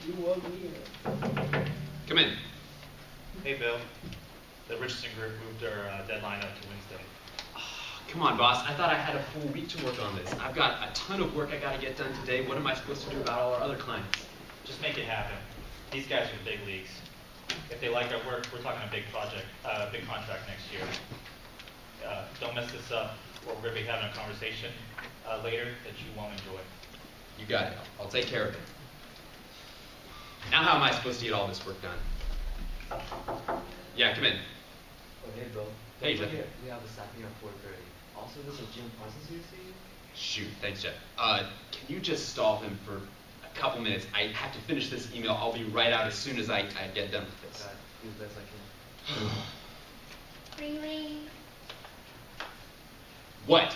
You want me? Come in. Hey, Bill. The Richardson Group moved their deadline up to Wednesday. Come on, boss. I thought I had a full week to work on this. I've got a ton of work I got to get done today. What am I supposed to do about all our other clients? Just make it happen. These guys are big leagues. If they like our work, we're talking a big project, big contract next year. Don't mess this up, or we're going to be having a conversation later that you won't enjoy. You got it. I'll take care of it. Now how am I supposed to get all this work done? Yeah, come in. Oh, hey, Bill. Hey, Don't Jeff. forget, we have a staff meeting at 4:30. Also, there's a Jim Parsons here to see you. Shoot, thanks, Jeff. Can you just stall him for a couple minutes? I have to finish this email. I'll be right out as soon as I get done with this. Do the best I can. Ring ring. What?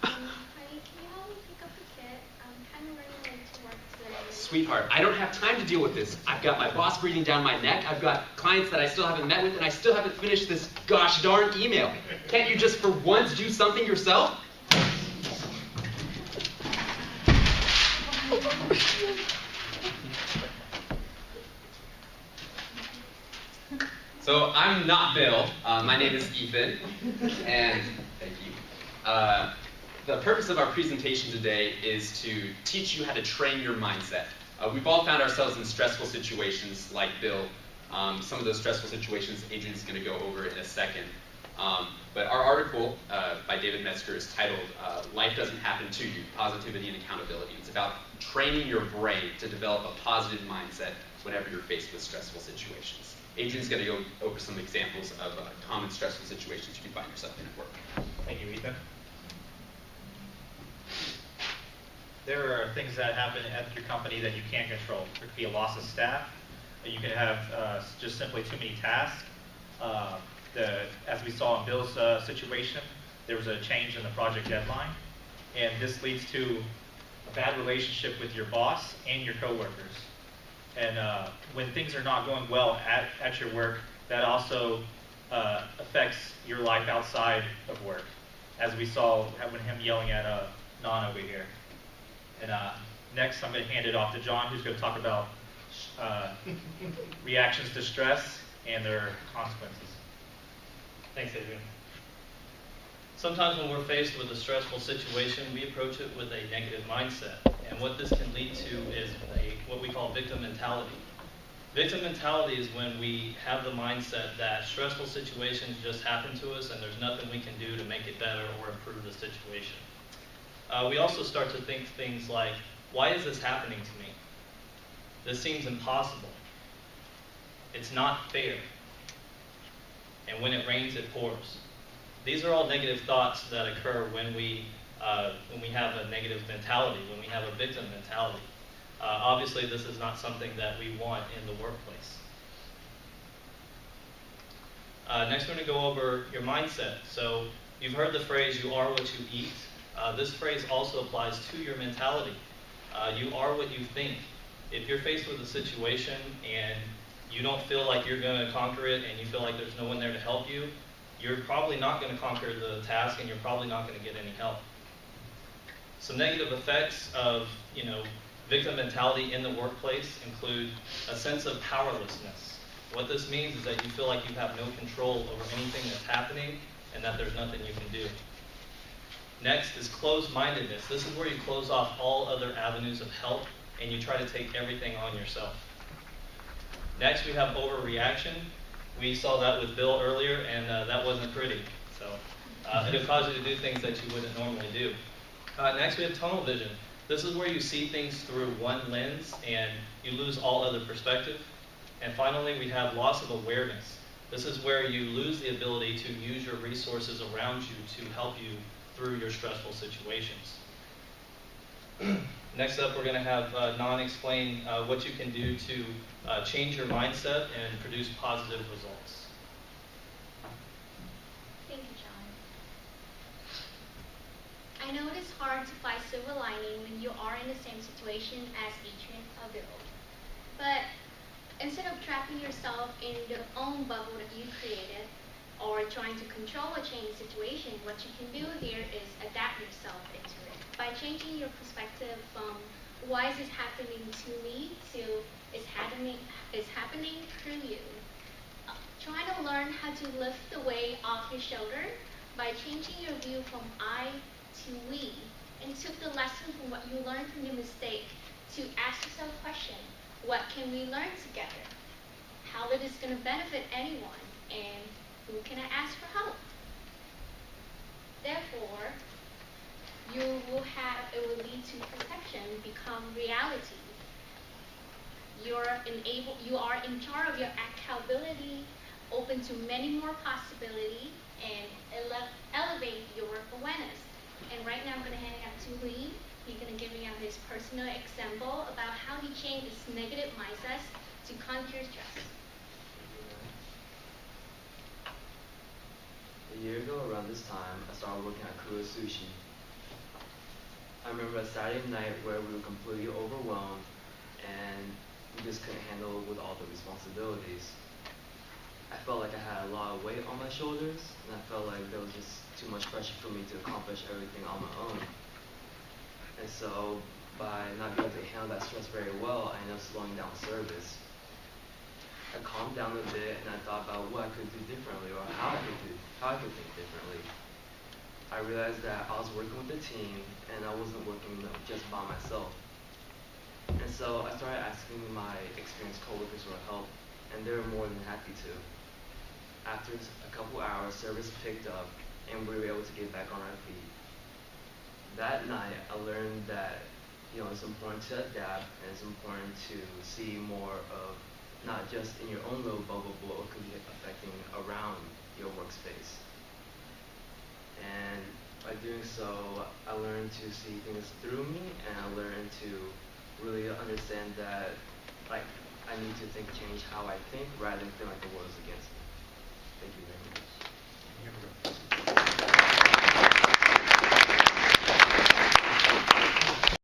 Honey, can you help me pick up the kid? I'm kind of running late to work today. Sweetheart, I don't have time to deal with this. I've got my boss breathing down my neck. I've got clients that I still haven't met with, and I still haven't finished this gosh darn email. Can't you just for once do something yourself? So I'm not Bill. My name is Ethan, and thank you. The purpose of our presentation today is to teach you how to train your mindset. We've all found ourselves in stressful situations like Bill. Some of those stressful situations Adrian's going to go over in a second. But our article by David Metzger is titled, Life Doesn't Happen to You, Positivity and Accountability. It's about training your brain to develop a positive mindset whenever you're faced with stressful situations. Adrian's going to go over some examples of common stressful situations you can find yourself in at work. Thank you, Ethan. There are things that happen at your company that you can't control. There could be a loss of staff. You could have just simply too many tasks. As we saw in Bill's situation, there was a change in the project deadline, and this leads to a bad relationship with your boss and your coworkers. And when things are not going well at your work, that also affects your life outside of work, as we saw when him yelling at Non over here. And next, I'm going to hand it off to John, who's going to talk about reactions to stress and their consequences. Thanks, Adrian. Sometimes when we're faced with a stressful situation, we approach it with a negative mindset. And what this can lead to is what we call victim mentality. Victim mentality is when we have the mindset that stressful situations just happen to us and there's nothing we can do to make it better or improve the situation. We also start to think things like, why is this happening to me? This seems impossible. It's not fair. And when it rains, it pours. These are all negative thoughts that occur when we have a negative mentality, when we have a victim mentality. Obviously, this is not something that we want in the workplace. Next, we're going to go over your mindset. So you've heard the phrase, you are what you eat. This phrase also applies to your mentality. You are what you think. If you're faced with a situation and you don't feel like you're going to conquer it and you feel like there's no one there to help you, you're probably not going to conquer the task and you're probably not going to get any help. Some negative effects of, victim mentality in the workplace include a sense of powerlessness. What this means is that you feel like you have no control over anything that's happening and that there's nothing you can do. Next is closed-mindedness. This is where you close off all other avenues of help and you try to take everything on yourself. Next, we have overreaction. We saw that with Bill earlier, and that wasn't pretty. So it'll cause you to do things that you wouldn't normally do. Next, we have tunnel vision. This is where you see things through one lens, and you lose all other perspective. And finally, we have loss of awareness. This is where you lose the ability to use your resources around you to help you through your stressful situations. Next up, we're going to have Non explain what you can do to change your mindset and produce positive results. Thank you, John. I know it is hard to find silver lining when you are in the same situation as Adrian or Bill. But instead of trapping yourself in your own bubble that you created, or trying to control or change the situation, what you can do here is adapt yourself into it. By changing your perspective from why is this happening to me to it's is happening through you. Trying to learn how to lift the weight off your shoulder by changing your view from I to we, and took the lesson from what you learned from your mistake to ask yourself a question: what can we learn together? How it is going to benefit anyone, and who can I ask for help? Therefore, it will lead to perception become reality. You are in charge of your accountability, open to many more possibilities, and elevate your awareness. And right now I'm going to hand it out to Lee. He's going to give me his personal example about how he changed his negative mindset to conquer stress. A year ago around this time, I started working at Kuro Sushi. I remember a Saturday night where we were completely overwhelmed and we just couldn't handle with all the responsibilities. I felt like I had a lot of weight on my shoulders, and I felt like there was just too much pressure for me to accomplish everything on my own. And so, by not being able to handle that stress very well, I ended up slowing down service. I calmed down a bit and I thought about what I could do differently, or how I could think differently. I realized that I was working with a team and I wasn't working just by myself. And so I started asking my experienced coworkers for help, and they were more than happy to. After a couple hours, service picked up and we were able to get back on our feet. That night, I learned that it's important to adapt, and it's important to see more of not just in your own little bubble, but what could be affecting around your workspace. And by doing so, I learned to see things through me, and I learned to really understand that I need to change how I think rather than feel like the world is against me. Thank you very much.